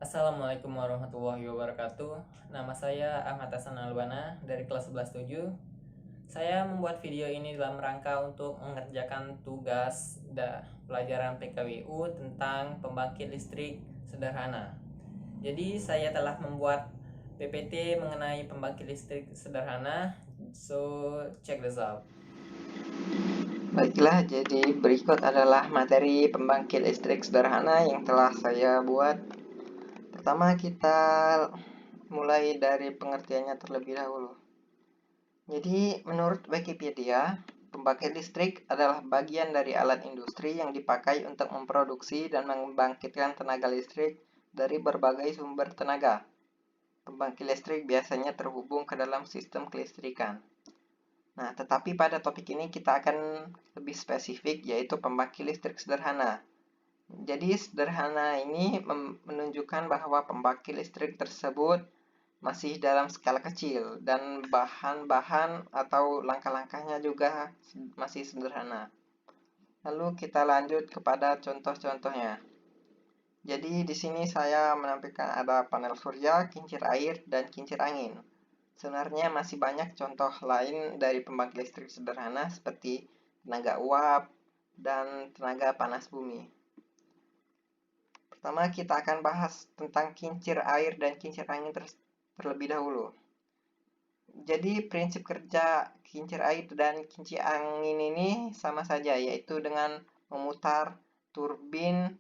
Assalamualaikum warahmatullahi wabarakatuh. Nama saya Ahmad Hasan Albana dari kelas 11-7. Saya membuat video ini dalam rangka untuk mengerjakan tugas pelajaran PKWU tentang pembangkit listrik sederhana. Jadi saya telah membuat PPT mengenai pembangkit listrik sederhana. So check this out. Baiklah, jadi berikut adalah materi pembangkit listrik sederhana yang telah saya buat. Pertama, kita mulai dari pengertiannya terlebih dahulu. Jadi, menurut Wikipedia, pembangkit listrik adalah bagian dari alat industri yang dipakai untuk memproduksi dan membangkitkan tenaga listrik dari berbagai sumber tenaga. Pembangkit listrik biasanya terhubung ke dalam sistem kelistrikan. Nah, tetapi pada topik ini kita akan lebih spesifik, yaitu pembangkit listrik sederhana. Jadi, sederhana ini menunjukkan bahwa pembangkit listrik tersebut masih dalam skala kecil dan bahan-bahan atau langkah-langkahnya juga masih sederhana. Lalu kita lanjut kepada contoh-contohnya. Jadi, di sini saya menampilkan ada panel surya, kincir air, dan kincir angin. Sebenarnya masih banyak contoh lain dari pembangkit listrik sederhana seperti tenaga uap dan tenaga panas bumi. Pertama, kita akan bahas tentang kincir air dan kincir angin terlebih dahulu. Jadi, prinsip kerja kincir air dan kincir angin ini sama saja, yaitu dengan memutar turbin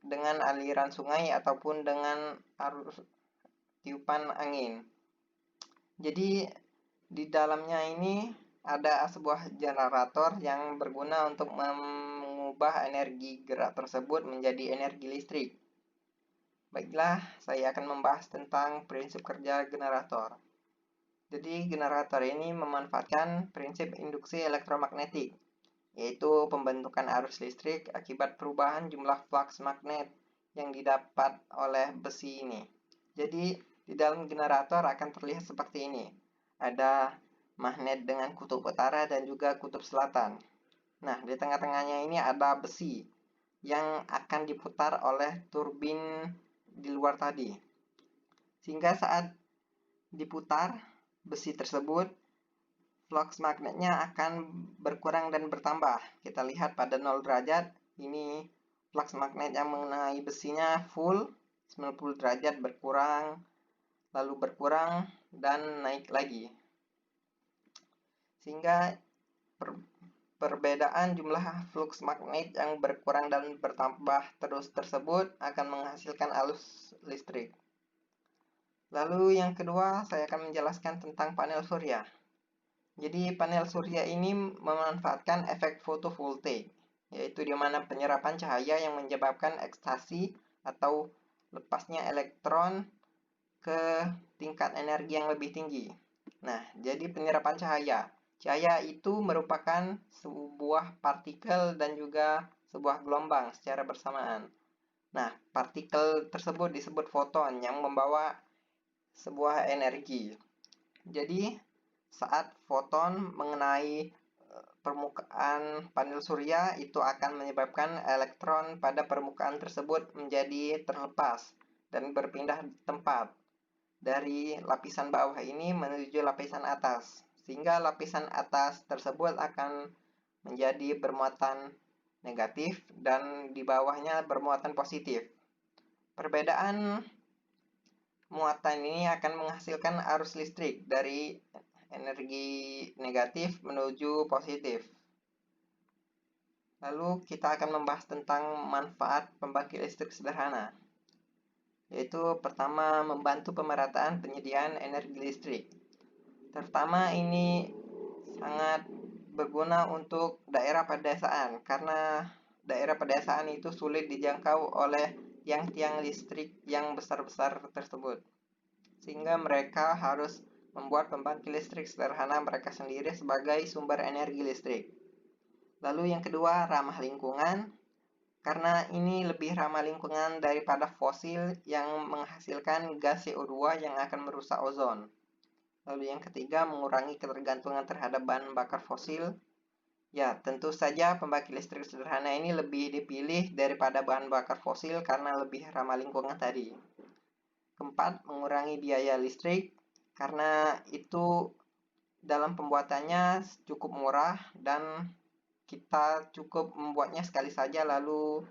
dengan aliran sungai ataupun dengan arus tiupan angin. Jadi, di dalamnya ini ada sebuah generator yang berguna untuk mengubah energi gerak tersebut menjadi energi listrik. Baiklah, saya akan membahas tentang prinsip kerja generator. Jadi, generator ini memanfaatkan prinsip induksi elektromagnetik, yaitu pembentukan arus listrik akibat perubahan jumlah flux magnet yang didapat oleh besi ini. Jadi, di dalam generator akan terlihat seperti ini. Ada magnet dengan kutub utara dan juga kutub selatan. Nah, di tengah-tengahnya ini ada besi yang akan diputar oleh turbin di luar tadi. Sehingga saat diputar besi tersebut, flux magnetnya akan berkurang dan bertambah. Kita lihat pada 0 derajat, ini flux magnet yang mengenai besinya full, 90 derajat berkurang, lalu berkurang, dan naik lagi. Sehingga perbedaan jumlah flux magnet yang berkurang dan bertambah terus tersebut akan menghasilkan arus listrik. Lalu yang kedua, saya akan menjelaskan tentang panel surya. Jadi panel surya ini memanfaatkan efek fotovoltaik, yaitu di mana penyerapan cahaya yang menyebabkan ekstasi atau lepasnya elektron ke tingkat energi yang lebih tinggi. Nah, jadi penyerapan cahaya. Cahaya itu merupakan sebuah partikel dan juga sebuah gelombang secara bersamaan. Nah, partikel tersebut disebut foton yang membawa sebuah energi. Jadi, saat foton mengenai permukaan panel surya, itu akan menyebabkan elektron pada permukaan tersebut menjadi terlepas dan berpindah tempat dari lapisan bawah ini menuju lapisan atas, sehingga lapisan atas tersebut akan menjadi bermuatan negatif dan di bawahnya bermuatan positif. Perbedaan muatan ini akan menghasilkan arus listrik dari energi negatif menuju positif. Lalu kita akan membahas tentang manfaat pembangkit listrik sederhana, yaitu pertama, membantu pemerataan penyediaan energi listrik. Terutama ini sangat berguna untuk daerah pedesaan, karena daerah pedesaan itu sulit dijangkau oleh tiang-tiang listrik yang besar-besar tersebut, sehingga mereka harus membuat pembangkit listrik sederhana mereka sendiri sebagai sumber energi listrik. Lalu yang kedua, ramah lingkungan, karena ini lebih ramah lingkungan daripada fosil yang menghasilkan gas CO2 yang akan merusak ozon. Lalu yang ketiga, mengurangi ketergantungan terhadap bahan bakar fosil. Ya, tentu saja pembangkit listrik sederhana ini lebih dipilih daripada bahan bakar fosil karena lebih ramah lingkungan tadi. Keempat, mengurangi biaya listrik karena itu dalam pembuatannya cukup murah dan kita cukup membuatnya sekali saja lalu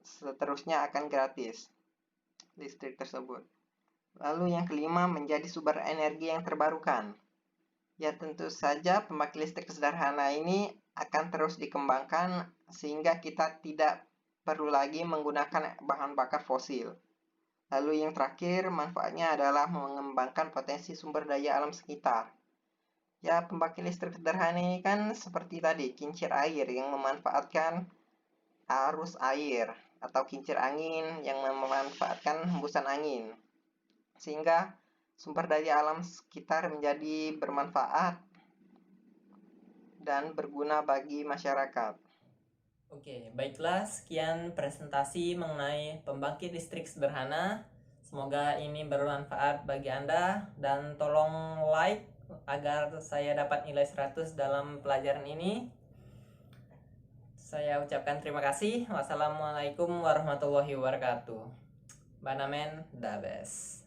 seterusnya akan gratis listrik tersebut. Lalu yang kelima, menjadi sumber energi yang terbarukan. Ya, tentu saja pembangkit listrik sederhana ini akan terus dikembangkan sehingga kita tidak perlu lagi menggunakan bahan bakar fosil. Lalu yang terakhir, manfaatnya adalah mengembangkan potensi sumber daya alam sekitar. Ya, pembangkit listrik sederhana ini kan seperti tadi, kincir air yang memanfaatkan arus air atau kincir angin yang memanfaatkan hembusan angin. Sehingga sumber daya alam sekitar menjadi bermanfaat dan berguna bagi masyarakat. Oke, baiklah, sekian presentasi mengenai pembangkit listrik sederhana. Semoga ini bermanfaat bagi Anda dan tolong like agar saya dapat nilai 100 dalam pelajaran ini. Saya ucapkan terima kasih. Wassalamualaikum warahmatullahi wabarakatuh. Banamen Dabes.